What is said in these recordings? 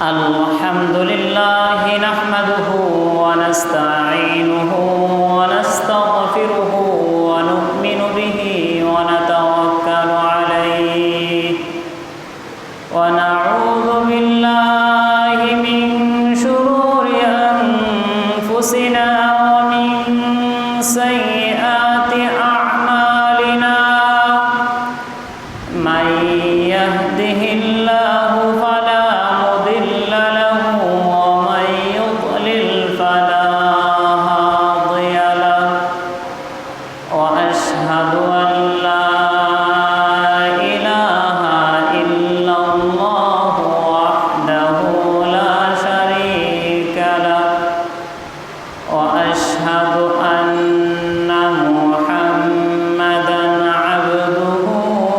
الحمد لله نحمده ونستعينه ونستغفره ونؤمن به ونتوكل عليه ونعوذ بالله من شرور أنفسنا ومن سيئات أعمالنا من يهده الله فلا مضل له ومن يضلل فلا هادي له وأشهد أن لا إله إلا الله وحده لا شريك له وأشهد أن محمدا عبده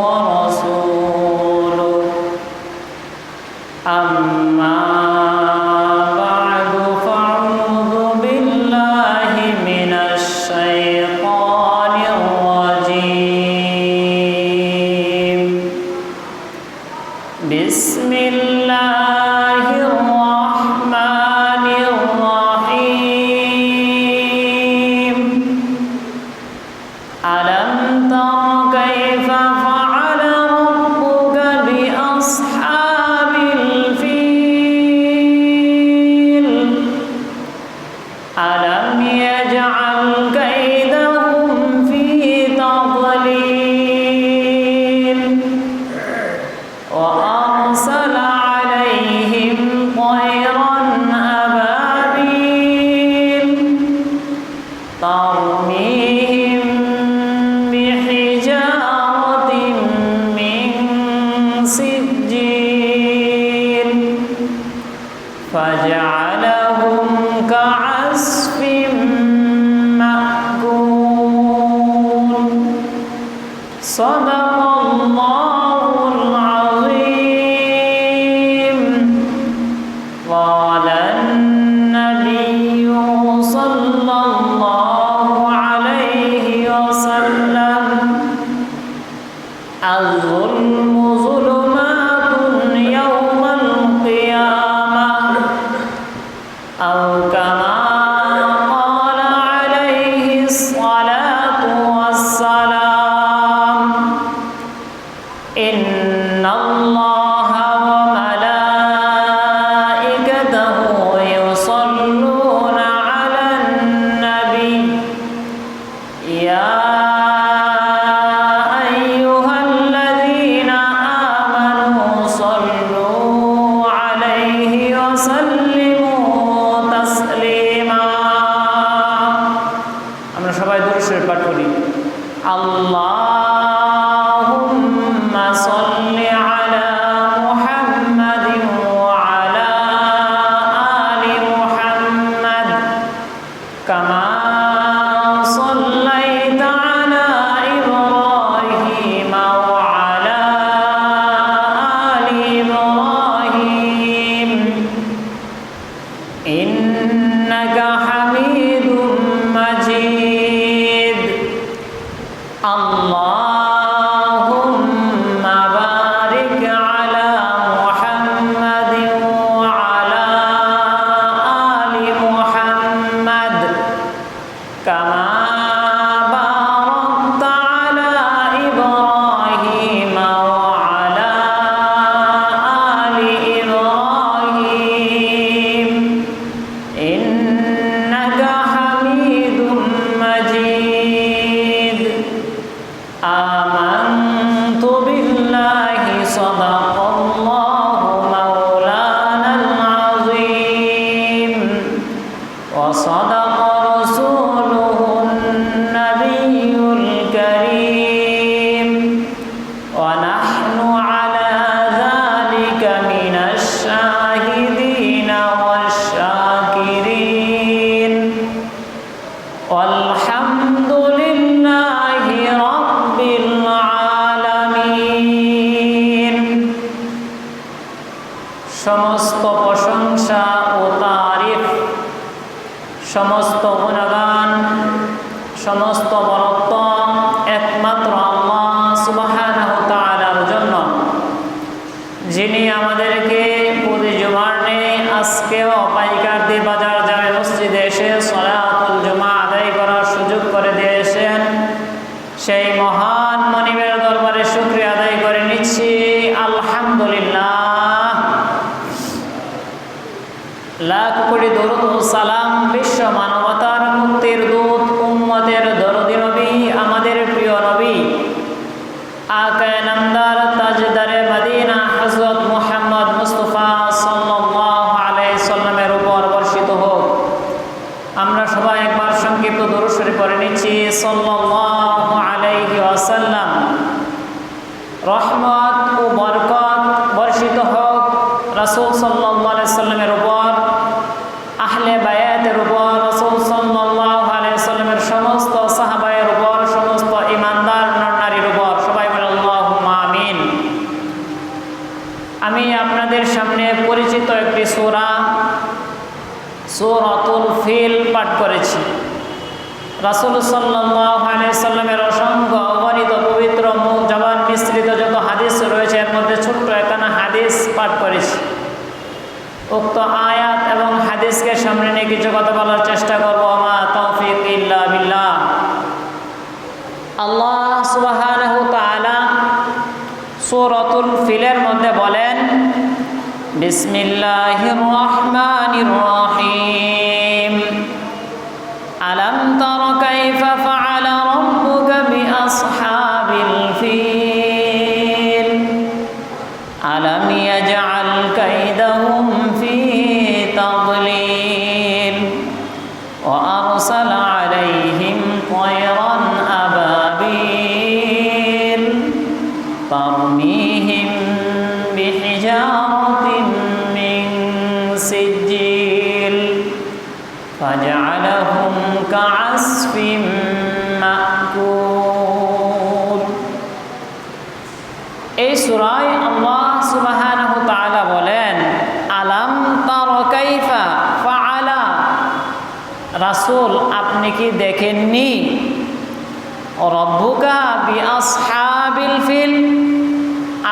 ورسوله أما بعد فأعوذ بالله من الشيطان الرجيم بسم الله الرحمن الرحيم ألم تر كيف فعل ربك بأصحاب الفيل ألم يجعل كيدهم في تضليل وأرسل عليهم طيرا أبابيل ترميهم بحجارة من سجيل فجعلهم كعصف مأكول صدق الله العظيم قال النبي صلى الله عليه وسلم الظلم ظلمات يوم القيامة أو كما قال عليه الصلاة والسلام إن الله وملائكته يصلون على النبي يا أيها الذين آمنوا صلوا عليه وسلموا تسليما আমরা সবাই দরুদ শরীফ পাঠ করি اللهم صل على محمد وعلى آل محمد كما صليت على إبراهيم وعلى آل إبراهيم إنك حميد مجيد اللهم بارك على محمد وعلى آل محمد كما باركت على إبراهيم وعلى آل إبراهيم إنك حميد مجيد آمنت بالله صدق الله مولانا العظيم وصدق رسوله النبي الكريم ونحن على ذلك من الشاهدين والشاكرين والحمد لله رب العالمين সমস্ত প্রশংসা ও তারিফ সমস্ত গুণগান সমস্ত বরত্ব একমাত্র আল্লাহ সুবহানাহু ওয়া তাআলার জন্য, যিনি আমাদেরকে প্রতি জুমার আজকেও পাইকারদি বাজার জামে মসজিদে এসে সালাতুল জুমা আদায় করার সুযোগ করে দিয়েছেন, সেই মহান মনিবের দরবারে শুকরিয়া আদায় করে নিচ্ছি আলহামদুলিল্লাহ। লাখ কোটি দরুদ ও সালাম বিশ্ব মানবতার মুক্তির দূত উম্মতের দরদি নবী, আমাদের প্রিয় নবী আকায়ে নামদার তাজদারে মদিনা হযরত মুহাম্মদ মুস্তাফা সাল্লাল্লাহু আলাইহি সাল্লামের উপর বর্ষিত হোক। আমরা সবাই একবার সংক্ষিপ্ত দরুদ শরীফ পড়ে নিচ্ছি। সাল্লাল্লাহু আলাইহি ওয়াসাল্লাম। রহমত ও বরকত বর্ষিত হোক রাসূল সাল্লাল্লাহু আলাইহি সাল্লামের উপর, আহলে বায়াতের উপর, রাসূল সাল্লাল্লাহু আলাইহি সাল্লামের সমস্ত সাহাবায়ের উপর, সমস্ত ঈমানদার নর-নারীর উপর। সবাই বলে আল্লাহুম্মা আমিন। আমি আপনাদের সামনে পরিচিত একটি সূরা সূরাতুল ফিল পাঠ করেছি। রাসূল সাল্লাল্লাহু আলাইহি সাল্লামের অসংখ্য অগণিত পবিত্র মুখ জবান মিশ্রিত যত হাদিস রয়েছে, এর মধ্যে ছোট্ট একখানা হাদিস পাঠ করেছি। উক্ত আয়াত এবং হাদিসকে সামনে নিয়ে কিছু কথা বলার চেষ্টা করব। আমা তৌফিক ইল্লা বিল্লাহ। আল্লাহ সুবহানাহু ওয়া তাআলা সূরাতুল ফিলের মধ্যে বলেন, বিসমিল্লাহির রহমানির রহিম। আলাম তারা কাইফা ফাআলা রাব্বুকা বিআসহাবিল ফিল আলাম ইয়াজআল কাইদাহুম ফি তাদলিল ওয়া আরসালা আলাইহিম তায়রান আবাবিল তারমিহিম বিহিজারাতিন মিন সিজিল ফাজআলাহুম কাআসফিম মাকুল। এই সূরায় আল্লাহ সুবহানাহু ওয়া তাআলা বলেন, আলাম তারা কাইফা ফাআলা, রাসূল আপনি কি দেখেননি রব্বুকা বিআসহাবিল ফিল,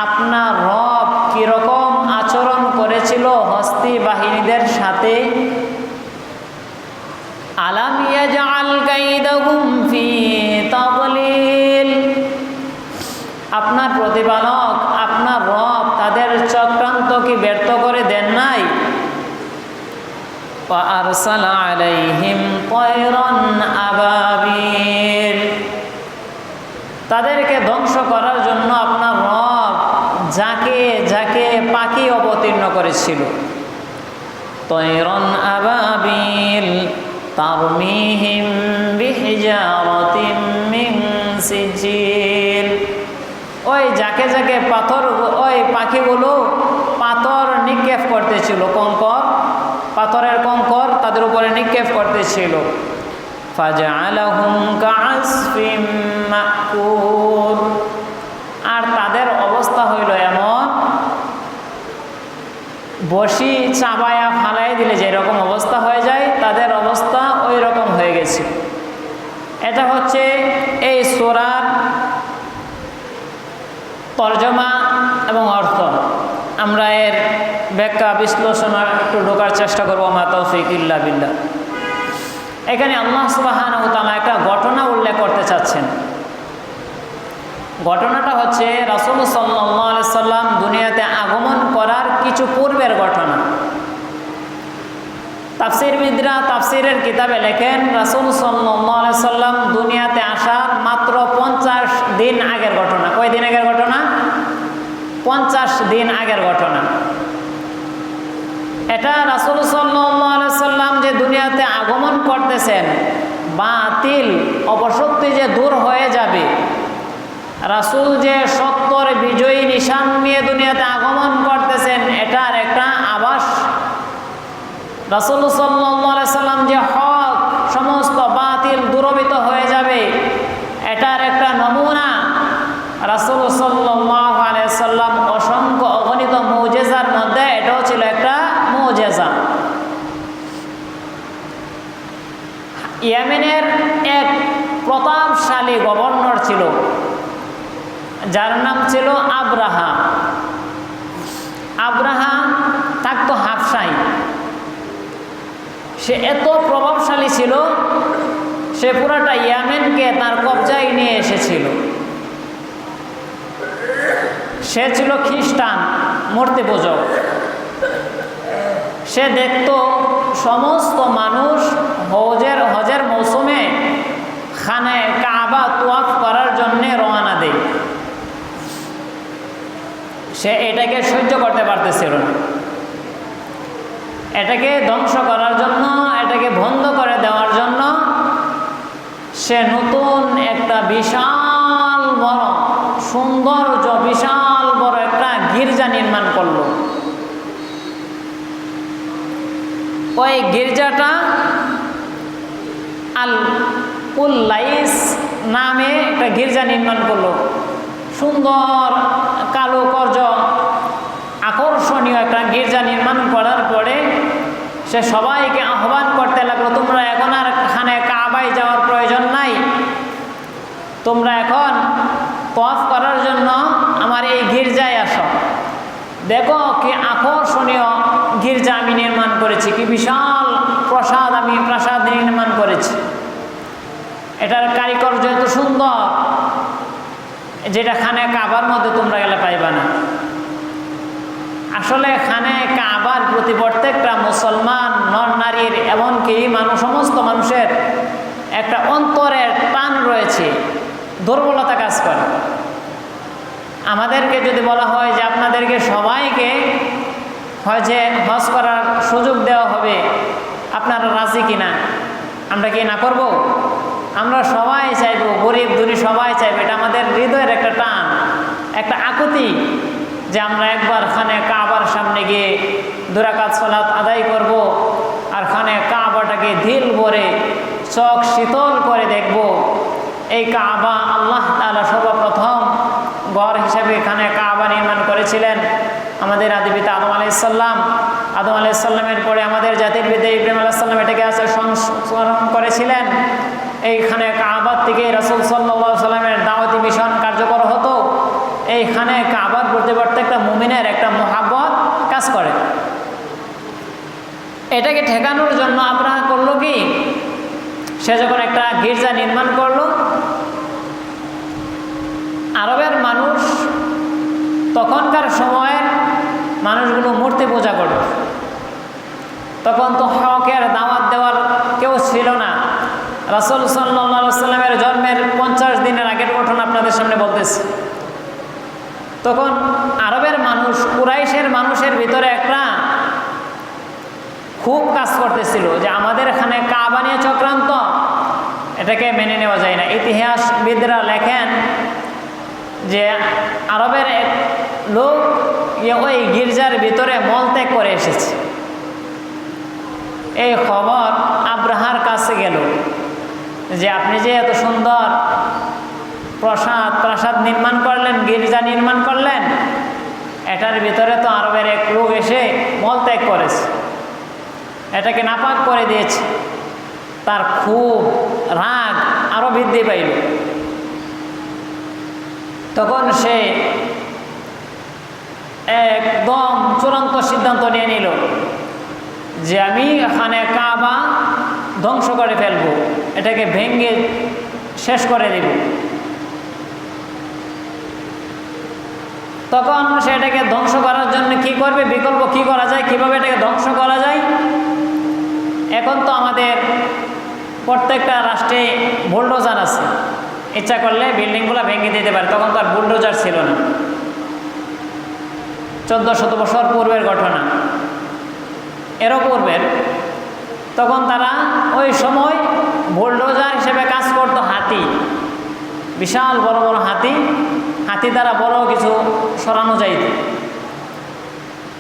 আপনার রব কিরকম আচরণ করেছিল হস্তি বাহিনীদের সাথে। আলাম ইয়াজআল কাইদাহুম ফি তাদলিল, আপনার প্রতিপালক আপনার রব তাদের চক্রান্ত কি ব্যর্থ করে দেন নাই। ওয়া আরসালা আলাইহিম তায়রান আবাবিল, তাদেরকে ধ্বংস করার জন্য আপনার রব যাকে যাকে পাখি অবতীর্ণ করেছিল। তায়রান আবাবিল তারমিহিম বিহিজারাতিন মিন সিজিল, ওই যাকে যাকে পাথর, ওই পাখিগুলো পাথর নিক্ষেপ করতেছিল, কঙ্কর, পাথরের কঙ্কর তাদের উপরে নিক্ষেপ করতেছিল। ফাজআলাহুম কাআসফিম মাকুল, আর তাদের অবস্থা হইল এমন, বসি চাবায়া ফালাই দিলে যেরকম অবস্থা হয়ে যায়, তাদের অবস্থা ওই রকম হয়ে গেছে। এটা হচ্ছে এই সূরার তরজমা এবং অর্থ। আমরা এর ব্যাখ্যা বিশ্লেষণে একটু ঢোকার চেষ্টা করবো। আমা তৌফিক ইল্লা বিল্লাহ। এখানে আল্লাহ সুবহানাহু ওয়া তাআলা একটা ঘটনা উল্লেখ করতে চাচ্ছেন। ঘটনাটা হচ্ছে রাসূল সাল্লাল্লাহু আলাইহি সাল্লাম দুনিয়াতে আগমন করার কিছু পূর্বের ঘটনা। তাফসীরবিদরা তাফসীরের কিতাবে লেখেন, রাসূল সাল্লাল্লাহু আলাইহি সাল্লাম দুনিয়াতে আসার মাত্র 50 দিন আগের ঘটনা। কয় দিন আগের ঘটনা? 50 দিন আগের ঘটনা। এটা রাসূল সাল্লাল্লাহু আলাইহি সাল্লাম যে দুনিয়াতে আগমন করতেছেন, বাতিল অপশক্তি যে দূর হয়ে যাবে, রাসূল যে সত্যর বিজয়ী নিশান নিয়ে দুনিয়াতে আগমন করতেছেন, এটার একটা আভাস। রাসূল সাল্লাল্লাহু আলাইহি সাল্লাম যে হক, সমস্ত বাতিল দূরীভূত হয়ে যাবে, এটার একটা নমুনা। রাসূল সাল্লাল্লাহু আলাইহি সাল্লাম অসংখ্য অগণিত মুজিজার মধ্যে এটাও ছিল একটা মুজিজা। ইয়েমেনের এক প্রতাপশালী গভর্নর ছিল, যার নাম ছিল আব্রাহা। আব্রাহা থাকতো হাবশায়। সে এত প্রভাবশালী ছিল, সে পুরাটা ইয়ামেনকে তার কবজায় নিয়ে এসেছিল। সে ছিল খ্রিস্টান মূর্তি পূজক। সে দেখত সমস্ত মানুষ হজের মৌসুমে খানে কাবা তোয়াফ করার জন্য রওনা দেয়। সে এটাকে সহ্য করতে পারতেছিল না। এটাকে ধ্বংস করার জন্য, এটাকে বন্ধ করে দেওয়ার জন্য সে নতুন একটা বিশাল বড় সৌন্দর্য, বিশাল বড় একটা গির্জা নির্মাণ করলো। ওই গির্জাটা আল উল্লাইস নামে একটা গির্জা নির্মাণ করলো। সুন্দর কালো কর্জ আকর্ষণীয় একটা গির্জা নির্মাণ করার পরে সে সবাইকে আহ্বান করতে লাগলো, তোমরা এখন আর খানে কাবায় যাওয়ার প্রয়োজন নাই, তোমরা এখন তওয়াফ করার জন্য আমার এই গির্জায় আসো। দেখো কি আকর্ষণীয় গির্জা আমি নির্মাণ করেছি, কি বিশাল প্রাসাদ নির্মাণ করেছি। এটার কারিকার্য এত সুন্দর, যেটা খানে কাবার মধ্যে তোমরা গেলে পাইবা না। আসলে খানে কাবার প্রতি প্রত্যেকটা মুসলমান নর নারীর, এমনকি সমস্ত মানুষের একটা অন্তরের টান রয়েছে, দুর্বলতা কাজ করে। আমাদেরকে যদি বলা হয় যে আপনাদেরকে সবাইকে হজ করার সুযোগ দেওয়া হবে, আপনারা রাজি কিনা? আমরা কি না করব? আমরা সবাই চাইব, গরিব ধনী সবাই চাইবে। এটা আমাদের হৃদয়ের একটা টান, একটা আকুতি যে আমরা একবার খানে কাবার সামনে গিয়ে 2 রাকাত সালাত আদায় করব, আর খানে কাবাটাকে দিল ভরে চোখ শীতল করে দেখব। এই কাবা আল্লাহ তাআলা সর্বপ্রথম ঘর হিসেবে এখানে কাবা নির্মাণ করেছিলেন আমাদের আদি পিতা আদম আলাইহিস সালাম। আদম আলাইহিস সালামের পরে আমাদের জাতির পিতা ইব্রাহিম আলাইহিস সালাম এটাকে সংস্করণ করেছিলেন। এইখানে কাবার থেকে রাসূল সাল্লাল্লাহু আলাইহি সাল্লামের দাওয়াতি মিশন কার্যকর হতো। এইখানে কাবার প্রতি প্রত্যেকটা মুমিনের একটা মহাব্বত কাজ করে। এটাকে ঠেকানোর জন্য আব্রাহা করলো কি, সে যখন একটা গির্জা নির্মাণ করলো, আরবের মানুষ তখনকার সময়ের মানুষগুলো মূর্তি পূজা করত। তখন তো হকের দাওয়াত দেওয়ার কেউ ছিল না। রাসূল সাল্লাল্লাহু আলাইহি সাল্লামের জন্মের 50 দিনের আগের ঘটনা আপনাদের সামনে বলতেছি। তখন আরবের মানুষ, কুরাইশের মানুষের ভিতরে একটা খুব কাজ করতেছিল যে আমাদের এখানে কাবা নিয়ে চক্রান্ত, এটাকে মেনে নেওয়া যায় না। ইতিহাসবিদরা লেখেন যে আরবের এক লোক ওই গির্জার ভিতরে মলত্যাগ করে এসেছে। এই খবর আব্রাহার কাছে গেল যে আপনি যে এত সুন্দর প্রাসাদ নির্মাণ করলেন, গির্জা নির্মাণ করলেন, এটার ভিতরে তো আরবের এক লোক এসে মলত্যাগ করেছে, এটাকে নাপাক করে দিয়েছে। তার খুব রাগ আরো বৃদ্ধি পাইল। তখন সে একদম চূড়ান্ত সিদ্ধান্ত নিয়ে নিল যে আমি এখানে কাবা ধ্বংস করে ফেলবো, এটাকে ভেঙে শেষ করে দেব। তখন সেটাকে ধ্বংস করার জন্য কি করবে, বিকল্প কি করা যায়, কিভাবে এটাকে ধ্বংস করা যায়। এখন তো আমাদের প্রত্যেকটা রাষ্ট্রে বুলডোজার আছে, ইচ্ছা করলে বিল্ডিংগুলো ভেঙে দিতে পারে। তখন তো আর বুলডোজার ছিল না, 1400 বছর পূর্বের ঘটনা, এরও পূর্বের। তখন তারা ওই সময় বুলডোজার হিসেবে কাজ করতো হাতি, বিশাল বড় বড় হাতি দ্বারা বড় কিছু সরানো যাইত।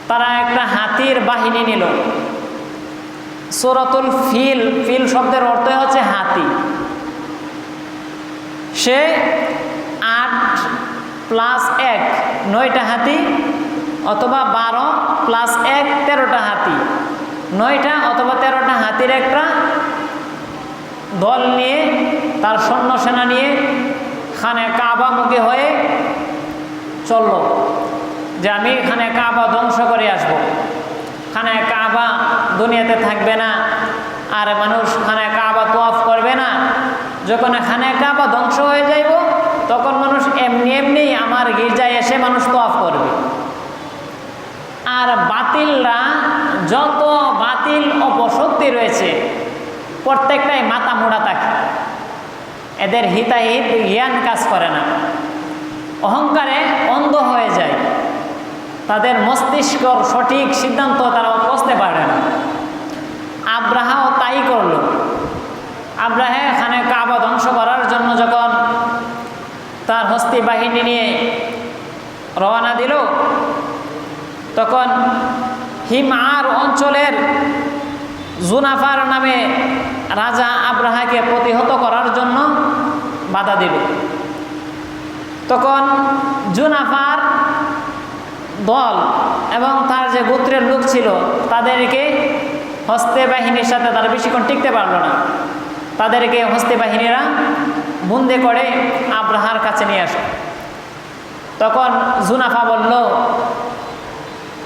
তারা একটা হাতির বাহিনী নিল। সূরাতুল ফিল, ফিল শব্দের অর্থ হচ্ছে হাতি। সে 8 + 1 9টা হাতি, অথবা 12 + 1 13টা হাতি, 9টা অথবা 13টা হাতির একটা দল নিয়ে, তার সৈন্য সেনা নিয়ে খানে কাবামুখী হয়ে চলল যে আমি খানে কাবা ধ্বংস করে আসব, খানে কাবা দুনিয়াতে থাকবে না, আর মানুষ খানে কাবা তোয়াফ করবে না। যখন খানে কাবা ধ্বংস হয়ে যাইব তখন মানুষ এমনি এমনি আমার গির্জায় এসে মানুষ তোয়াফ করবে। আর বাতিলরা যত বাতিল অপশক্তি রয়েছে প্রত্যেকটাই মাথা মোড়া থাকে, এদের হিতাহিত জ্ঞান কাজ করে না, অহংকারে অন্ধ হয়ে যায়, তাদের মস্তিষ্কর সঠিক সিদ্ধান্ত তারা বুঝতে পারে না। আব্রাহাও তাই করল। আব্রাহে এখানে কাবা ধ্বংস করার জন্য যখন তার হস্তি বাহিনী নিয়ে রওনা দিল তখন হিমার অঞ্চলের জুনাফার নামে রাজা আব্রাহাকে প্রতিহত করার জন্য বাধা দিল। তখন জুনাফার দল এবং তার যে গোত্রের লোক ছিল তাদেরকে হস্তে বাহিনীর সাথে তারা বেশিক্ষণ টিকতে পারলো না, তাদেরকে হস্তে বাহিনীরা বন্দি করে আব্রাহার কাছে নিয়ে আসে। তখন জুনাফা বলল,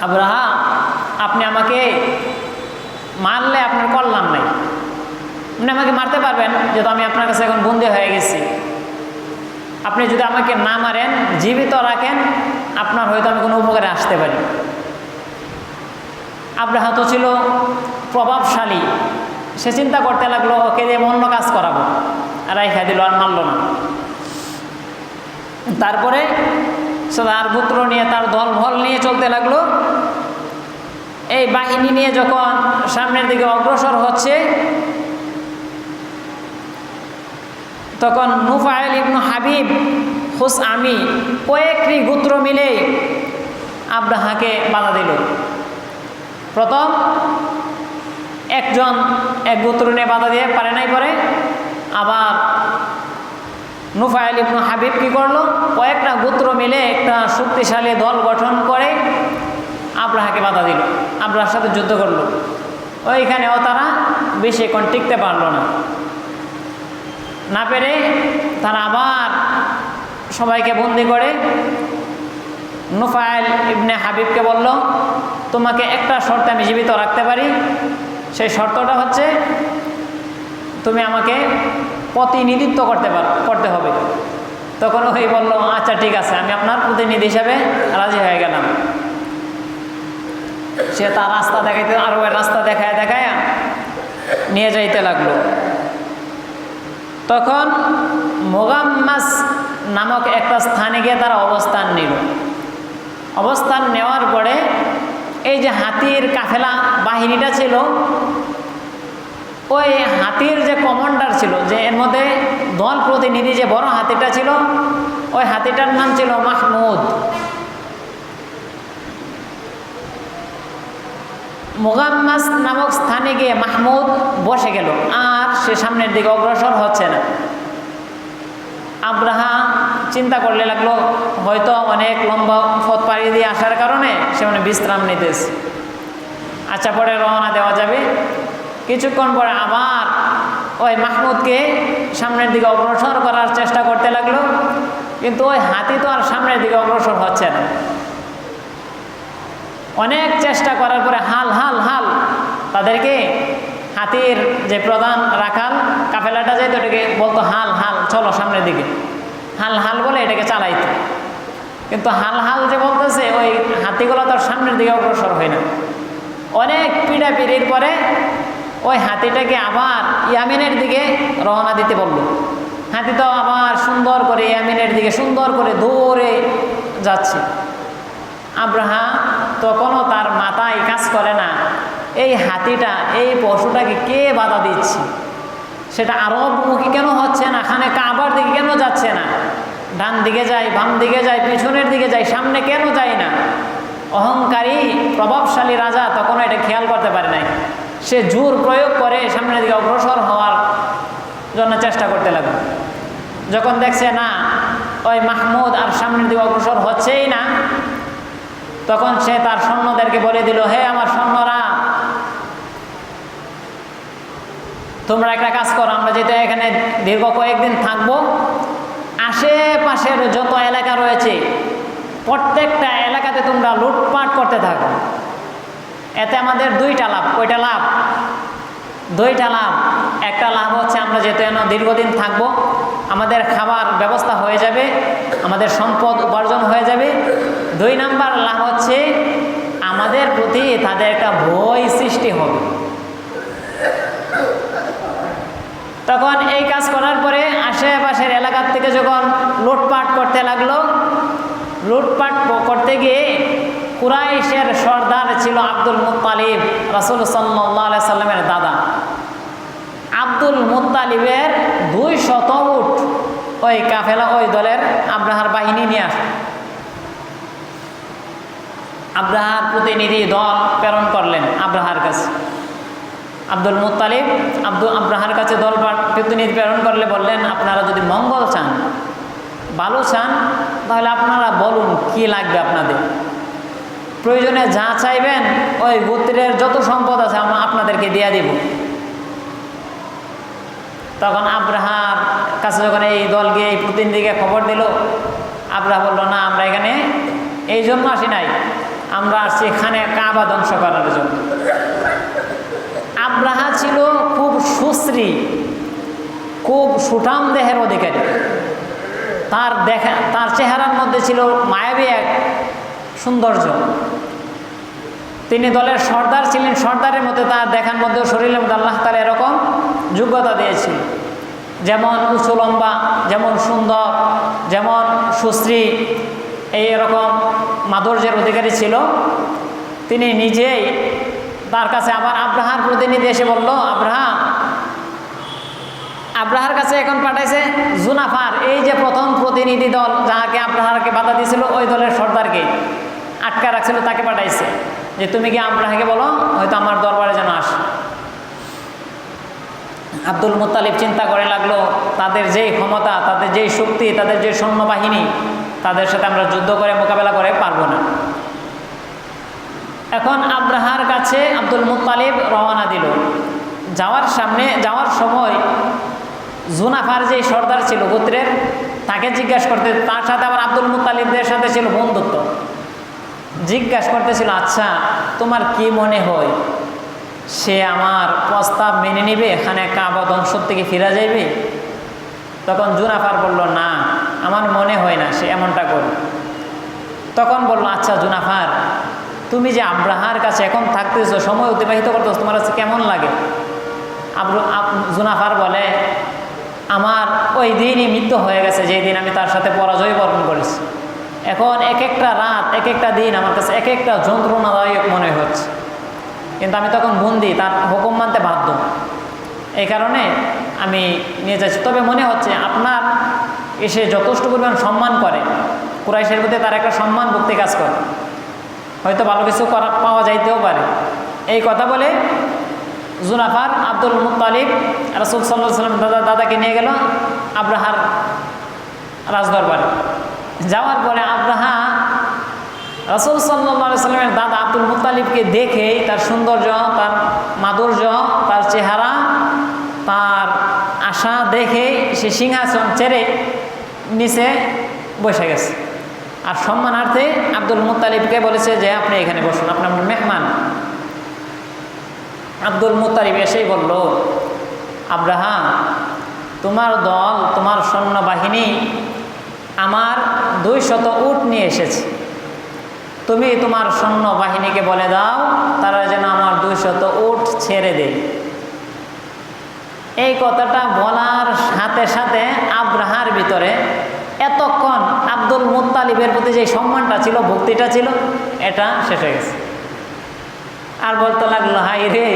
আব্রাহা আপনি আমাকে মারলে আপনার কল্যাণ নাই, আপনি আমাকে মারতে পারবেন যেহেতু আমি আপনার কাছে এখন বন্দি হয়ে গেছি, আপনি যদি আমাকে না মারেন জীবিত রাখেন আপনার হয়তো আমি কোনো উপকারে আসতে পারি। আব্রাহা তো ছিল প্রভাবশালী, সে চিন্তা করতে লাগলো ওকে দিয়ে অন্য কাজ করাবো, আর রাইখা দিল, আর মানল না। তারপরে সে তার পুত্র নিয়ে তার দলবল নিয়ে চলতে লাগলো। এই বাহিনী নিয়ে যখন সামনের দিকে অগ্রসর হচ্ছে তখন নুফাইল ইবনে হাবিব হুসআমি কয়েকটি গোত্র মিলে আব্রাহাকে বাধা দিল। প্রথম এক গোত্র নিয়ে বাধা দিয়ে পারে নাই, পরে আবার নুফাইল ইবনে হাবিব কি করলো, কয়েকটা গোত্র মিলে একটা শক্তিশালী দল গঠন করে আব্রাহাকে বাধা দিল, আব্রাহার সাথে যুদ্ধ করলো। ওইখানেও তারা বেশিক্ষণ টিকতে পারলো না পেরে তারা আবার সবাইকে বন্দি করে নুফাইল ইবনে হাবিবকে বলল, তোমাকে একটা শর্তে আমি জীবিত রাখতে পারি, সেই শর্তটা হচ্ছে তুমি আমাকে প্রতিনিধিত্ব করতে হবে। তখন ওই বলল, আচ্ছা ঠিক আছে, আমি আপনার প্রতিনিধি হিসাবে রাজি হয়ে গেলাম। সে তার রাস্তা দেখাইতে আরো রাস্তা দেখায় নিয়ে যাইতে লাগলো। তখন মুগাম্মাস নামক একটা স্থানে গিয়ে তারা অবস্থান নিল। অবস্থান নেওয়ার পরে এই যে হাতির কাফেলা বাহিনীটা ছিল, ওই হাতির যে কমান্ডার ছিল, যে এর মধ্যে দল প্রতিনিধি যে বড় হাতিটা ছিল, ওই হাতিটার নাম ছিল মাহমুদ। মুগাম্মাস নামক স্থানে গিয়ে মাহমুদ বসে গেল, আর সে সামনের দিকে অগ্রসর হচ্ছে না। আব্রাহা চিন্তা করলে লাগলো হয়তো অনেক লম্বা পথ পাড়ি দিয়ে আসার কারণে সে বিশ্রাম নিতেছে, আচ্ছা পরে রওনা দেওয়া যাবে। কিছুক্ষণ পরে আবার ওই মাহমুদকে সামনের দিকে অগ্রসর করার চেষ্টা করতে লাগলো, কিন্তু ওই হাতি তো আর সামনের দিকে অগ্রসর হচ্ছে না। অনেক চেষ্টা করার পরে হাল তাদেরকে হাতির যে প্রধান রাখাল কাফেলাটা যেত এটাকে বলতো, হাল চলো সামনের দিকে, হাল বলে এটাকে চালাইতো। কিন্তু হাল যে বলতেছে ওই হাতিগুলো তো সামনের দিকে অগ্রসর হয় না। অনেক পিড়াপিড়ির পরে ওই হাতিটাকে আবার ইয়ামিনের দিকে রওনা দিতে বলল। হাতি তো আবার সুন্দর করে ইয়ামিনের দিকে সুন্দর করে দৌড়ে যাচ্ছে। আব্রাহা তখনও তার মাথায় কাজ করে না, এই হাতিটা, এই পশুটাকে কে বাধা দিচ্ছে, সেটা আরবমুখী কেন হচ্ছে না, খানে কাবার দিকে কেন যাচ্ছে না, ডান দিকে যায়, বাম দিকে যায়, পিছনের দিকে যায়, সামনে কেন যায় না। অহংকারী প্রভাবশালী রাজা তখনও এটা খেয়াল করতে পারে নাই। সে জোর প্রয়োগ করে সামনের দিকে অগ্রসর হওয়ার জন্য চেষ্টা করতে লাগলো। যখন দেখছে না ওই মাহমুদ আর সামনের দিকে অগ্রসর হচ্ছেই না, তখন সে তার সৈন্যদেরকে বলে দিল, হে আমার সৈন্যরা, তোমরা একটা কাজ করো, আমরা যেহেতু এখানে দীর্ঘ কয়েকদিন থাকবো, আশেপাশের যত এলাকা রয়েছে প্রত্যেকটা এলাকাতে তোমরা লুটপাট করতে থাকো। এতে আমাদের দুইটা লাভ। কয়টা লাভ? দুইটা লাভ। একটা লাভ হচ্ছে আমরা যেহেতু দীর্ঘদিন থাকবো, আমাদের খাবার ব্যবস্থা হয়ে যাবে, আমাদের সম্পদ উপার্জন হয়ে যাবে। 2 নাম্বার লাভ হচ্ছে আমাদের প্রতি তাদের একটা ভয় সৃষ্টি হবে। তখন এই কাজ করার পরে আশেপাশের এলাকার থেকে যখন লুটপাট করতে লাগলো, লুটপাট করতে গিয়ে কুরাইশের সর্দার ছিল আব্দুল মুত্তালিব, রাসূল সাল্লাল্লাহু আলাইহি সাল্লামের দাদা। আব্দুল মুত্তালিবের 200 উট ওই কাফেলা, ওই দলের আব্রাহার বাহিনী নিয়ে আসে। আব্রাহার প্রতিনিধি দল প্রেরণ করলেন আব্রাহার কাছে। আব্দুল মুত্তালিব আব্রাহার কাছে দল প্রতিনিধি প্রেরণ করলে বললেন, আপনারা যদি মঙ্গল চান, ভালো চান, তাহলে আপনারা বলুন কি লাগবে আপনাদের। প্রয়োজনে যা চাইবেন ওই গোত্রের যত সম্পদ আছে আমরা আপনাদেরকে দিয়ে দিব। তখন আব্রাহার কাছে যখন এই দল গিয়ে এই প্রতিনিধিকে খবর দিল, আব্রাহা বলল, না, আমরা এখানে এই জন্য আসি নাই, আমরা আসছি এখানে কাবা ধ্বংস করার জন্য। আব্রাহা ছিল খুব সুশ্রী, খুব সুঠাম দেহের অধিকারী। তার চেহারার মধ্যে ছিল মায়াবী এক সৌন্দর্য। তিনি দলের সর্দার ছিলেন, সর্দারের মধ্যে তার দেখার মধ্যেও শরীরের মধ্যে আল্লাহ তাআলা এরকম যোগ্যতা দিয়েছিল। যেমন উঁচু লম্বা, যেমন সুন্দর, যেমন সুশ্রী, এইরকম মাধুর্যের অধিকারী ছিল তিনি নিজেই। তার কাছে আবার আব্রাহার প্রতিনিধি এসে বলল, আব্রাহার কাছে এখন পাঠাইছে জুনাফার, এই যে প্রথম প্রতিনিধি দল যাকে আব্রাহারকে বাধা দিয়েছিল, ওই দলের সর্দারকে আটকা রাখছিল, তাকে পাঠাইছে যে তুমি কি আব্রাহাকে বলো হয়তো আমার দরবারে যেন আসে। আব্দুল মুত্তালিব চিন্তা করে লাগলো, তাদের যেই ক্ষমতা, তাদের যেই শক্তি, তাদের যে সৈন্যবাহিনী, তাদের সাথে আমরা যুদ্ধ করে মোকাবেলা করে পারবো না। এখন আব্রাহার কাছে আব্দুল মুত্তালিব রওনা দিল। যাওয়ার সময় জুনাফার যে সর্দার ছিল গোত্রের, তাকে জিজ্ঞাসা করতে, তার সাথে আবার আব্দুল মুত্তালিবদের সাথে ছিল বন্ধুত্ব, জিজ্ঞাসা করতেছিল, আচ্ছা তোমার কি মনে হয় সে আমার প্রস্তাব মেনে নিবে, এখানে কাবা ধ্বংস থেকে ফিরা যাইবে? তখন জুনাফার বলল, না, আমার মনে হয় না সে এমনটা করবে। তখন বলল, আচ্ছা জুনাফার, তুমি যে আব্রাহার কাছে এখন থাকতেছো, সময় অতিবাহিত করতেছো, তোমার কাছে কেমন লাগে? জুনাফার বলে, আমার ওই দিনই মৃত্যু হয়ে গেছে যেই দিন আমি তার সাথে পরাজয় বরণ করেছি। এখন এক একটা রাত, এক একটা দিন আমার কাছে এক একটা যন্ত্রণাদায়ক মনে হচ্ছে, কিন্তু আমি তখন বন্দি, তার হুকুম মানতে বাধ্য। এই কারণে আমি নিয়ে যাচ্ছি। তবে মনে হচ্ছে আপনার এসে যথেষ্ট পরিমাণ সম্মান করে, কুরাইশের প্রতি তার একটা সম্মান ভক্তি কাজ করে, হয়তো ভালো কিছু পাওয়া যাইতেও পারে। এই কথা বলে জুনাফার আব্দুল মুত্তালিব রাসূল সাল্লাল্লাহু আলাইহি ওয়াসাল্লাম দাদাকে নিয়ে গেল আব্রাহার রাজদরবারে। যাওয়ার পরে আব্রাহা রাসূল সাল্লাল্লাহু আলাইহি ওয়াসাল্লামের দাদা আব্দুল মুত্তালিবকে দেখে তার সৌন্দর্য, তার মাধুর্য, তার চেহারা, তার আশা দেখে সে সিংহাসন ছেড়ে নিচে বসে গেছে। আর সম্মানার্থে আব্দুল মুত্তালিবকে বলেছে যে আপনি এখানে বসুন, আপনার মেহমান। আব্দুল মুত্তালিব এসেই বলল, আব্রাহা, তোমার দল, তোমার সৈন্যবাহিনী আমার 200 উট নিয়ে এসেছে, তুমি তোমার সৈন্যবাহিনীকে বলে দাও তারা যেন আমার 200 উট ছেড়ে দেয়। এই কথাটা বলার সাথে সাথে আব্রাহার ভিতরে এতক্ষণ আব্দুল মুত্তালিবের প্রতি যে সম্মানটা ছিল, ভক্তিটা ছিল, এটা শেষ হয়ে গেছে। আর বলতে লাগলো, হাই রে,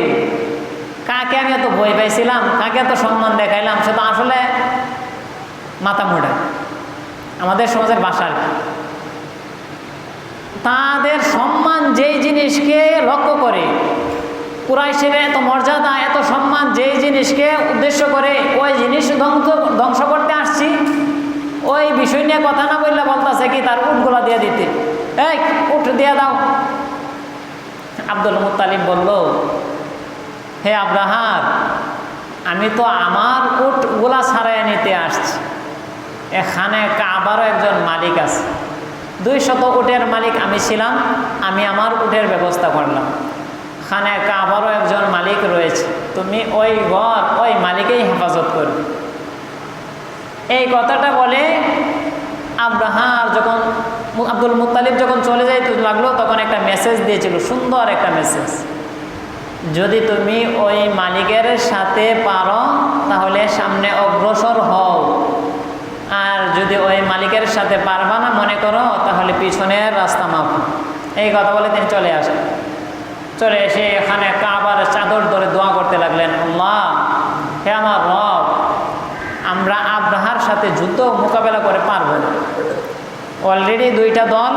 কাকে আমি এত ভয় পাইছিলাম, কাকে এত সম্মান দেখাইলাম, সে তো আসলে মাথা মোটা। আমাদের সমাজের ভাষা আর কি, তাদের সম্মান যেই জিনিসকে লক্ষ্য করে, কুরাইশের এত মর্যাদা, এত সম্মান যেই জিনিসকে উদ্দেশ্য করে, ওই জিনিস ধ্বংস করতে আসছি, ওই বিষয় নিয়ে কথা না বললে বলতেছে কি তার উটগুলা দিয়ে দিতে, এই উট দিয়ে দাও। আব্দুল মুত্তালিব বলল, হে আব্রাহার, আমি তো আমার উটগুলা ছাড়াই নিতে আসছি, এখানে কাবারও একজন মালিক আছে, 200 উটের মালিক আমি ছিলাম, আমি আমার উটের ব্যবস্থা করলাম, এখানে কাবারও একজন মালিক রয়েছে, তুমি ওই ঘর ওই মালিকেই হেফাজত করবে। এই কথাটা বলে আব্রাহার যখন আব্দুল মুত্তালিব যখন চলে যাইতে লাগলো তখন একটা মেসেজ দিয়েছিল, সুন্দর একটা মেসেজ, যদি তুমি ওই মালিকের সাথে পারো তাহলে সামনে অগ্রসর হও, আর যদি ওই মালিকের সাথে পারবা না মনে করো তাহলে পিছনের রাস্তা মাপো। এই কথা বলে তিনি চলে আসেন। চলে এসে এখানে কাবার চাদর ধরে দোয়া করতে লাগলেন, আল্লাহ, হে আমার রব, আমরা আব্রাহার সাথে যুদ্ধ মোকাবেলা করে পারবো না। অলরেডি দুইটা দল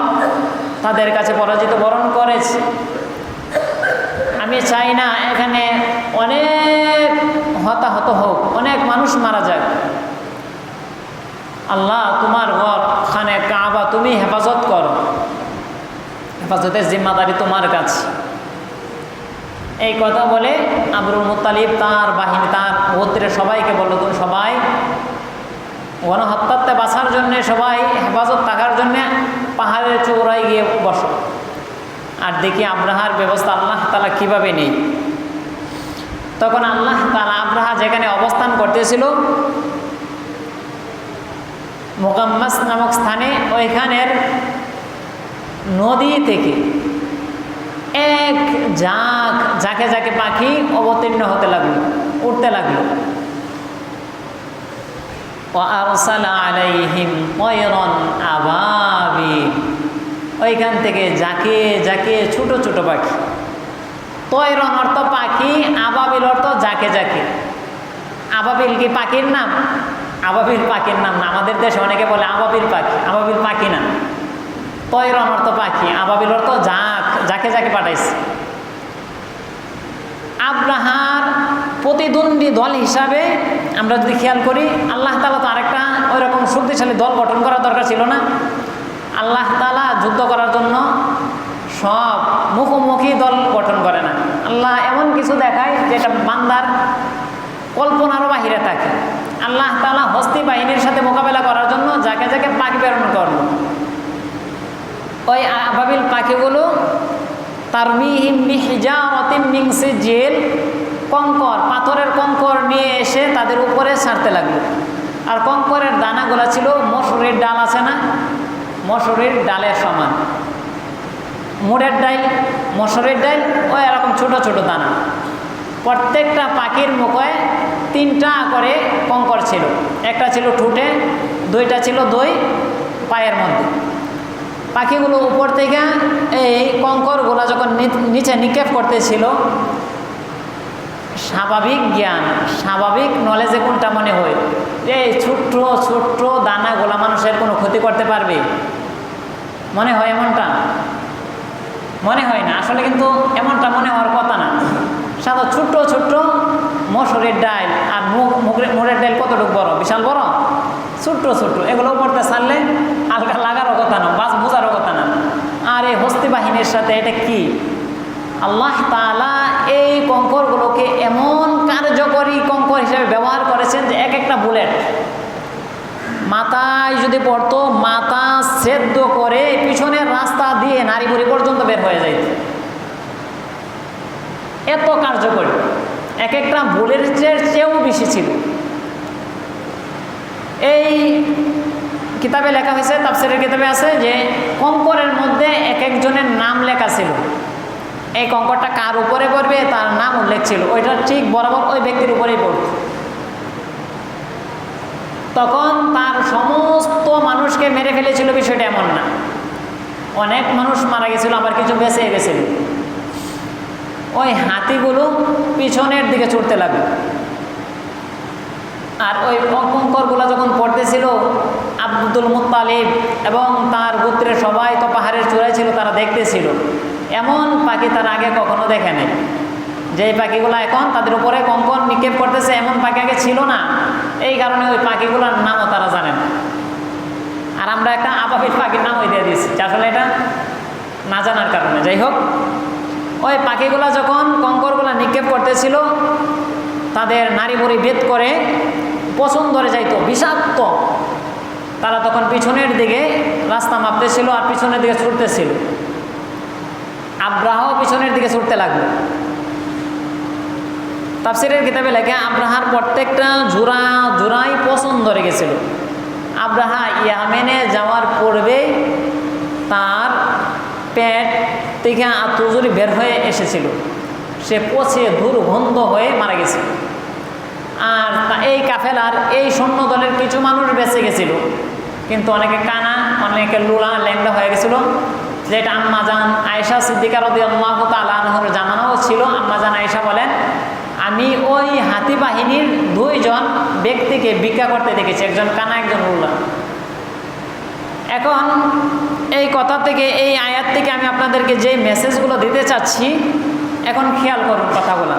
তাদের কাছে পরাজিত বরণ করেছে। আমি চাই না এখানে অনেক হতাহত হোক, অনেক মানুষ মারা যাক। আল্লাহ, তোমার ঘর খানে কাবা তুমি হেফাজত করো, হেফাজতের জিম্মাদারি তোমার কাছে। এই কথা বলে আব্দুল মুত্তালিব তার বাহিনী, তার গোত্রের সবাইকে বলল, তুমি সবাই গণহত্যাতে বাঁচার জন্যে, সবাই হেফাজত থাকার জন্যে পাহাড়ের চূড়ায় গিয়ে বসো। আর দেখি আব্রাহার ব্যবস্থা আল্লাহ তাআলা কীভাবে নেই। তখন আল্লাহ তাআলা আব্রাহা যেখানে অবস্থান করতেছিল মুকাম্মাস নামক স্থানে, ওইখানের নদী থেকে এক ঝাঁকে ঝাঁকে পাখি অবতীর্ণ হতে লাগলো, উঠতে লাগলো। ওয়ারসালা আলাইহিম তায়রান আবাবিল, ওইখান থেকে ঝাঁকে ঝাঁকে ছোট ছোট পাখি। তায়রান অর্থ পাখি, আবাবিল অর্থ ঝাঁকে ঝাঁকে। আবাবিল কি পাখির নাম? আবাবিল পাখির নাম না। আমাদের দেশে অনেকে বলে আবাবিল পাখি, আবাবিল পাখি না। তায়রান অর্থ পাখি, আবাবিল অর্থ ঝাঁকে ঝাঁকে পাঠাইছে। আব্রাহার প্রতিদ্বন্দ্বী দল হিসাবে আমরা যদি খেয়াল করি, আল্লাহ তাআলা তো আরেকটা ওই রকম শক্তিশালী দল গঠন করার দরকার ছিল না? আল্লাহ তাআলা যুদ্ধ করার জন্য সব মুখোমুখি দল গঠন করে না। আল্লাহ এমন কিছু দেখায় যেটা বান্দার কল্পনারও বাহিরে থাকে। আল্লাহ তাআলা হস্তি বাহিনীর সাথে মোকাবেলা করার জন্য যাকে যাকে পাখি প্রেরণ করলো। ওই আবাবিল পাখিগুলো তারমিহিম বিহিজারাতিন মিন সিজিল, কঙ্কর, পাথরের কঙ্কর নিয়ে এসে তাদের উপরে ছাড়তে লাগলো। আর কঙ্করের দানাগুলো ছিল মসুরের ডাল আছে না, মসুরের ডালের সমান। মুড়ের ডাল, মসুরের ডাল, ওই এরকম ছোট ছোট দানা। প্রত্যেকটা পাখির মুখে 3টা করে কঙ্কর ছিল। একটা ছিল ঠোঁটে, 2টা ছিল দুই পায়ের মধ্যে। পাখিগুলো উপর থেকে এই কঙ্করগুলো যখন নিচে নিক্ষেপ করতেছিল, স্বাভাবিক জ্ঞান, স্বাভাবিক নলেজে কোনটা মনে হয়, এই ছোট্ট ছোট্ট দানাগুলা মানুষের কোনো ক্ষতি করতে পারবে? মনে হয় এমনটা? মনে হয় না। আসলে কিন্তু এমনটা মনে হওয়ার কথা না। সাদা ছোট্ট ছোট্ট মসুরের ডাল, আর মুড়ের ডাল কতটুকু বড়? বিশাল বড়। ছোট্ট ছোট্ট এগুলো উপরতে ছাড়লে হালকা লাগারও কথা না, বাস বোঝারও কথা না। আর এই হস্তি বাহিনীর সাথে এটা কি? আল্লাহ তাআলা এই কঙ্করগুলোকে এমন কার্যকরী কঙ্কর হিসেবে ব্যবহার করেছেন যে এক একটা বুলেট মাথায় যদি পড়তো, মাথা ছেদ করে পিছনের রাস্তা দিয়ে নারী বুড়ি পর্যন্ত বের হয়ে যাইত। এত কার্যকরী, এক একটা বুলের চেয়েও বেশি ছিল। এই কিতাবে লেখা হয়েছে, তাফসীরের কিতাবে আছে যে কঙ্করের মধ্যে এক একজনের নাম লেখা ছিল। এই কঙ্করটা কার উপরে পড়বে তার নাম উল্লেখ ছিল, ওইটা ঠিক বরাবর ওই ব্যক্তির উপরেই পড়ত। তখন তার সমস্ত মানুষকে মেরে ফেলেছিল বিষয়টা এমন না, অনেক মানুষ মারা গেছিল, আবার কিছু বেঁচে গেছিল। ওই হাতিগুলো পিছনের দিকে ছুটতে লাগলো। আর ওই কঙ্করগুলো যখন পড়তেছিল, আব্দুল মুত্তালিব এবং তার গোত্রের সবাই তো পাহাড়ের চূড়ায় ছিল, তারা দেখতেছিল। এমন পাখি তারা আগে কখনো দেখে নাই। যেই পাখিগুলো এখন তাদের উপরে কঙ্কর নিক্ষেপ করতেছে, এমন পাখি আগে ছিল না। এই কারণে ওই পাখিগুলোর নামও তারা জানেন। আর আমরা একটা আবাবিল পাখির নাম দিয়ে দিয়েছি, আসলে এটা না জানার কারণে। যাই হোক, ওই পাখিগুলো যখন কঙ্করগুলো নিক্ষেপ করতেছিল, তাদের নাড়ি ভুঁড়ি ভেদ করে পছন্দ ধরে যাইতো, বিষাক্ত। তারা তখন পিছনের দিকে রাস্তা মাপতেছিল আর পিছনের দিকে ছুটতেছিল। আব্রাহাও পিছনের দিকে ছুটতে লাগলো। তাফসীরের কিতাবে লেখে আব্রাহার প্রত্যেকটা জোড়াই পছন্দ রেখেছিল। আব্রাহা ইয়ামেনে যাওয়ার পূর্বেই তার পেট থেকে আত্মজুরি বের হয়ে এসেছিল, সে পচে দুর্গন্ধ হয়ে মারা গেছিল। আর এই কাফেলার এই সৈন্য দলের কিছু মানুষ বেঁচে গেছিল, কিন্তু অনেকে কানা, অনেকে লুলা ল্যাংড়া হয়ে গেছিল, যেটা আম্মাজান আয়েশা সিদ্দিকা রাদিয়াল্লাহু তাআলা আনহার জামানাও ছিল। আম্মাজান আয়েশা বলেন, আমি ওই হাতি বাহিনীর 2 জন ব্যক্তিকে ভিক্ষা করতে দেখেছি, একজন কানা একজন লুলা। এখন এই কথা থেকে, এই আয়াত থেকে আমি আপনাদেরকে যে মেসেজগুলো দিতে চাচ্ছি, এখন খেয়াল করুন কথাগুলো।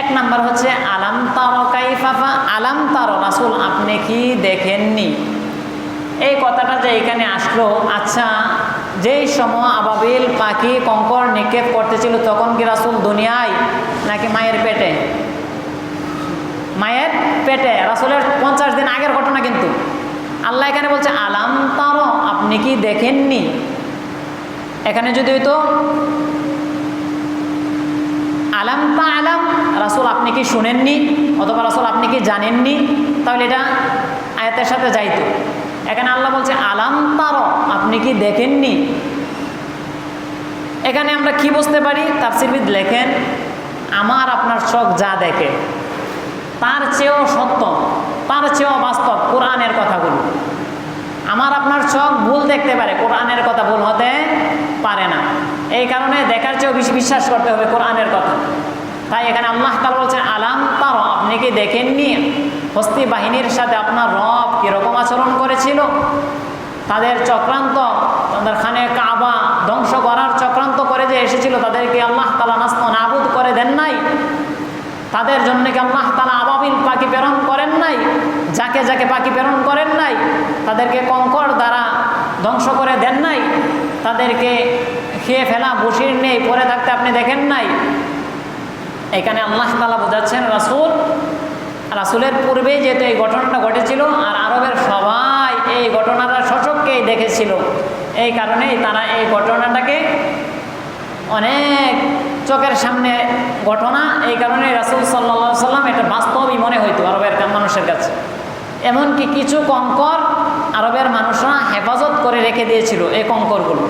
1 নাম্বার হচ্ছে আলাম তার কাইফা, আলাম তার রাসূল আপনি কি দেখেননি? এই কথাটা যে এখানে আসলো, আচ্ছা যেই সময় আবাবিল পাখি কঙ্কর নিক্ষেপ করতেছিল তখন কি রাসূল দুনিয়ায় নাকি মায়ের পেটে? মায়ের পেটে। রাসূলের 50 দিন আগের ঘটনা, কিন্তু আল্লাহ এখানে বলছে আলাম তার, আপনি কি দেখেননি? এখানে যদি হইতো আলাম তা আলাম, রাসূল আপনি কি শুনেননি, অথবা রাসূল আপনি কি জানেননি, তাহলে এটা আয়াতের সাথে যাইতো। এখানে আল্লাহ বলছে আলাম তার, আপনি কি দেখেননি? এখানে আমরা কি বুঝতে পারি? তাফসীরবিদ লেখেন, আমার আপনার চোখ যা দেখে তার চেয়েও সত্য, তার চেয়েও বাস্তব কোরআনের কথাগুলো। আমার আপনার চোখ ভুল দেখতে পারে, কোরআনের কথা ভুল হতে পারে না। এই কারণে দেখার চেয়েও বেশি বিশ্বাস করতে হবে কোরআনের কথা। তাই এখানে আল্লাহ তাআলা বলছেন আলাম তার, আপনি কি দেখেননি হস্তি বাহিনীর সাথে আপনার রব কীরকম আচরণ করেছিল? তাদের চক্রান্ত, তাদের খানে কাবা ধ্বংস করার চক্রান্ত করে যে এসেছিল, তাদেরকে আল্লাহ তাআলা নাস্ত নাবুদ করে দেন নাই? তাদের জন্য কি আল্লাহ তাআলা আবাবিল পাখি প্রেরণ করেন নাই? যাকে যাকে পাখি প্রেরণ করেন নাই? তাদেরকে কঙ্কর দ্বারা ধ্বংস করে দেন নাই? তাদেরকে খেয়ে ফেলা বসির নেই পরে থাকতে আপনি দেখেন নাই? এখানে আল্লাহ তাআলা বোঝাচ্ছেন রাসূলের পূর্বেই যেহেতু এই ঘটনাটা ঘটেছিল, আর আরবের সবাই এই ঘটনাটা সচক্ষেই দেখেছিল, এই কারণেই তারা এই ঘটনাটাকে অনেক চোখের সামনে ঘটনা, এই কারণে রাসূল সাল্লাল্লাহু আলাইহি সাল্লাম এটা বাস্তবই মনে হইতো আরবের মানুষের কাছে। এমনকি কিছু কঙ্কর আরবের মানুষরা হেফাজত করে রেখে দিয়েছিল এই কঙ্করগুলো।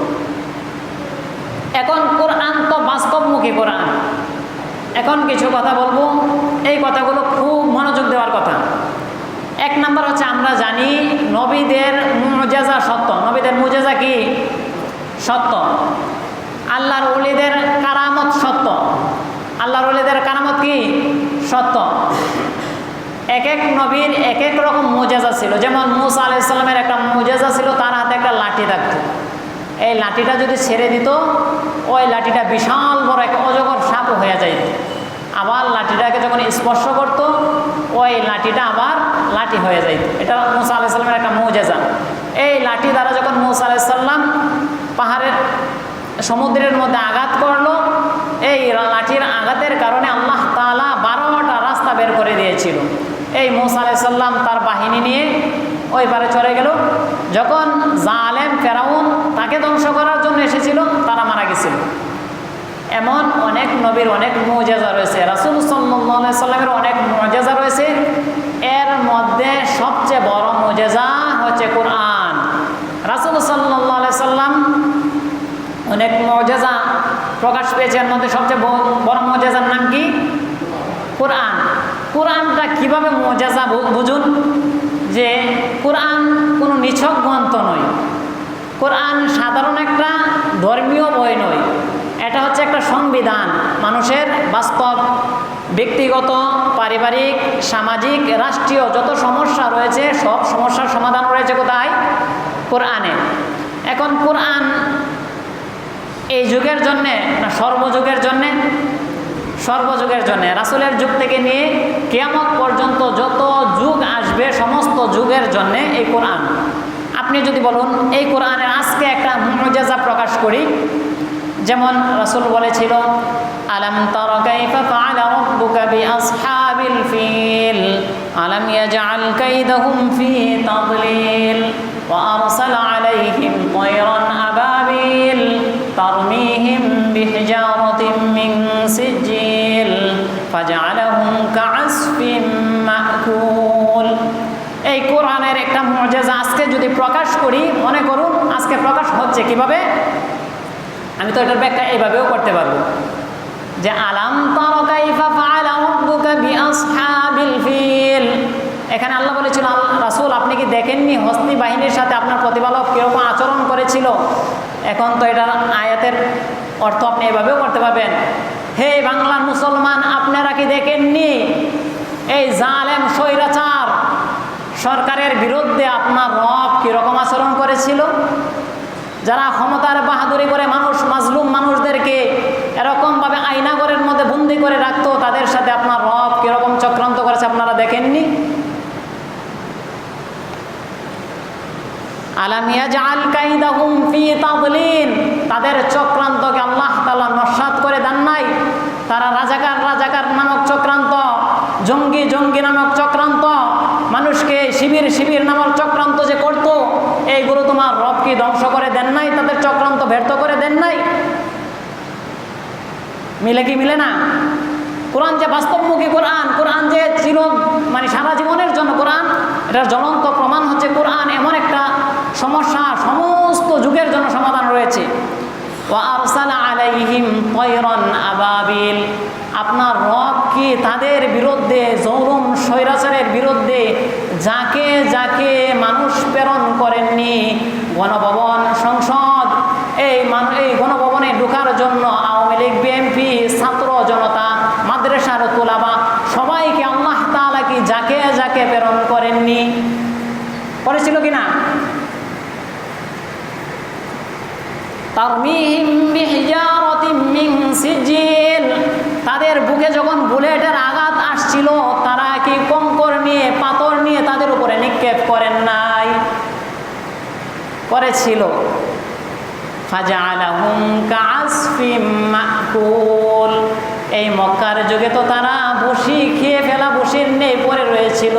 এখন কোরআন তো বাস্তবমুখী কোরআন। এখন কিছু কথা বলবো, এই কথাগুলো খুব মনোযোগ দেওয়ার কথা। 1 নাম্বার হচ্ছে আমরা জানি নবীদের মুজিজা সত্য। নবীদের মুজিজা কি? সত্য। আল্লাহর ওলিদের কারামত সত্য। আল্লাহর ওলিদের কারামত কি? সত্য। এক এক নবীর এক এক রকম মুজিজা ছিল। যেমন মূসা আলাইহিস সালামের একটা মুজিজা ছিল, তার হাতে একটা লাঠি থাকতো। এই লাঠিটা যদি ছেড়ে দিত, ওই লাঠিটা বিশাল বড় এক অজগর সাপ হয়ে যাইত। আবার লাঠিটাকে যখন স্পর্শ করত, ওই লাঠিটা আবার লাঠি হয়ে যাইত। এটা মূসা আলাইহিস সালামের একটা মুজিজা। এই লাঠি দ্বারা যখন মূসা আলাইহিস সালাম পাহাড়ের সমুদ্রের মধ্যে আঘাত করলো, এই লাঠির আঘাতের কারণে আল্লাহ তাআলা 12টা রাস্তা বের করে দিয়েছিল। এই মূসা আলাইহিস সালাম তার বাহিনী নিয়ে ওই পারে চলে গেল। যখন জালেম ফেরাউন তাকে ধ্বংস করার জন্য এসেছিল, তারা মারা গেছিল। এমন অনেক নবীর অনেক মুজিজা রয়েছে, রাসূল সাল্লাল্লাহু আলাইহি সাল্লামের অনেক মুজিজা রয়েছে। এর মধ্যে সবচেয়ে বড় মুজিজা হচ্ছে কোরআন। রাসূল সাল্লাল্লাহু আলাইহি সাল্লাম অনেক মুজিজা প্রকাশ পেয়েছে, এর মধ্যে সবচেয়ে বড় মুজিজার নাম কি? কোরআন। কোরআনটা কিভাবে মুজিজা বুঝুন, যে কোরআন কোনো নিছক গ্রন্থ নয়, কোরআন সাধারণ একটা ধর্মীয় বই নয়, এটা হচ্ছে একটা সংবিধান। মানুষের বাস্তব ব্যক্তিগত, পারিবারিক, সামাজিক, রাষ্ট্রীয় যত সমস্যা রয়েছে, সব সমস্যার সমাধান রয়েছে কোথায়? কোরআনে। এখন কোরআন এই যুগের জন্যে না সর্বযুগের জন্যে? সর্বযুগের জন্যে। রাসূলের যুগ থেকে নিয়ে কিয়ামত পর্যন্ত যত যুগ আসবে, সমস্ত যুগের জন্যে এই কোরআন। আপনি যদি বলুন এই কোরআনের আজকে একটা মুজিজা প্রকাশ করি, যেমন রাসূল বলেছিল আলাম তারা কাইফা ফাআলা রাব্বুকা বিআসহাবিল ফিল আলাম ইয়াজআল কাইদাহুম ফি তাদলিল ওয়া আরসালা আলাইহিম তায়রান আবাবিল তারমিহিম বিহিজারাতিন মিন সিজিল ফাজআলাহুম কাআসফিম মাকুল। এই কোরআনের একটা মুজিজা আজকে যদি প্রকাশ করি, মনে করুন আজকে প্রকাশ হচ্ছে কিভাবে, আমি তো এটার ব্যাখ্যা এইভাবেও করতে পারবো যে আলাম তারা কাইফা ফাআলা রাব্বুকা বিআসহাবিল ফিল। এখানে আল্লাহ বলেছিল, রাসূল আপনি কি দেখেননি হস্তি বাহিনীর সাথে আপনার প্রতিপালক কিরকম আচরণ করেছিল। এখন তো এটার আয়াতের অর্থ আপনি এভাবেও করতে পারবেন, হে বাংলার মুসলমান আপনারা কি দেখেননি এই জালেম স্বৈরাচার সরকারের বিরুদ্ধে আপনার রব কিরকম আচরণ করেছিল। যারা ক্ষমতার বাহাদুরি করে মানুষ মাজলুম মানুষদেরকে এরকমভাবে আয়নাঘরের মধ্যে বন্দি করে রাখতো, তাদের সাথে আপনার রব কিরকম চক্রান্ত করেছে আপনারা দেখেননি। আলাম ইয়াজআল কাইদাহুম ফি তাদলিল, তাদের চক্রান্তকে আল্লাহ তাআলা নস্যাৎ করে দেন নাই। তারা রাজাকার নামক চক্রান্ত, জঙ্গি নামক চক্রান্ত, মানুষকে শিবির নামক চক্রান্ত যে করত, এইগুলো তোমার রব কি ধ্বংস করে দেন নাই, তাদের চক্রান্ত ব্যর্থ করে দেন নাই। মিলে কি মিলে না? কোরআন যে বাস্তবমুখী কোরআন যে মানে সারা জীবনের জন্য কোরআন, এটার জ্বলন্ত প্রমাণ হচ্ছে কোরআন এমন একটা সমস্যা সমস্ত যুগের জন্য সমাধান রয়েছে। ওয়া আরসালা আলাইহিম তায়রান আবাবিল, আপনার রব কি তাদের বিরুদ্ধে, জৌলুম স্বৈরাচারের বিরুদ্ধে যাকে মানুষ প্রেরণ করেননি। গণভবন, সংসদ, এই গণভবনে ঢোকার জন্য আওয়ামী লীগ, বিএনপি, ছাত্র জনতা, মাদ্রাসার তোলাবা সবাইকে আল্লাহ তাআলা কি যাকে প্রেরণ করেননি? করেছিল কিনা? তারমিহিম বিহিজারাতিম মিন সিজিল, তাদের বুকে যখন বুলেটের আঘাত আসছিল, তারা কি কঙ্কর নিয়ে, পাথর নিয়ে তাদের উপরে নিক্ষেপ করেন নাই? করেছিল। ফাজআলাহুম কাআসফিম মাকুল, এই মক্কার যুগে তো তারা বসি খেয়ে ফেলা, বসির নেই পড়ে রয়েছিল।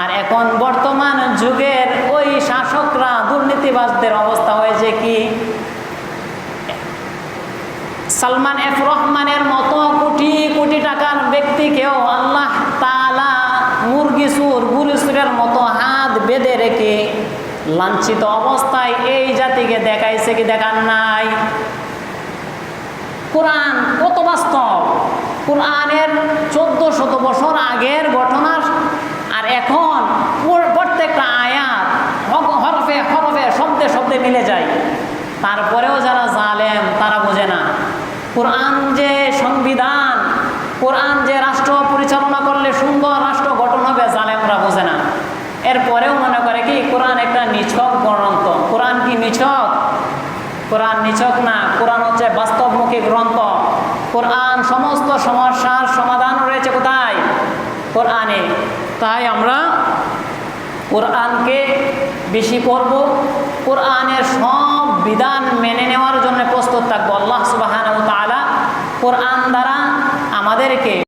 আর এখন বর্তমান যুগের ওই শাসকরা, দুর্নীতিবাজদের অবস্থা হয়েছে কি, সালমান এফ রহমানের মতো কোটি টাকার ব্যক্তিকেও আল্লাহ তাআলা মুরগি চুর, গরু চুরের মতো হাত বেঁধে রেখে লাঞ্ছিত অবস্থায় এই জাতিকে দেখাইছে কি দেখান নাই? কোরআন কত বাস্তব! কোরআনের 1400 বছর আগের ঘটনা আর এখন প্রত্যেকটা আয়াত হরফে শব্দে মিলে যায়। তারপরেও যারা জালেম তারা বোঝে না কোরআন যে সংবিধান, কোরআন যে রাষ্ট্র পরিচালনা করলে সুন্দর রাষ্ট্র গঠন হবে, জালেমরা বোঝে না। এরপরেও মনে করে কি কোরআন একটা নিছক গ্রন্থ। কোরআন কি নিছক? কোরআন নিছক না, কোরআন হচ্ছে বাস্তবমুখী গ্রন্থ। কোরআন সমস্ত সমস্যার সমাধান রয়েছে কোথায়? কোরআনে। তাই আমরা কোরআনকে বেশি পড়ব, কোরআনের সব বিধান মেনে নেওয়ার জন্য প্রস্তুত থাকবো। আল্লাহ সুবহানাহু ওয়া তাআলা কোরআন দ্বারা আমাদেরকে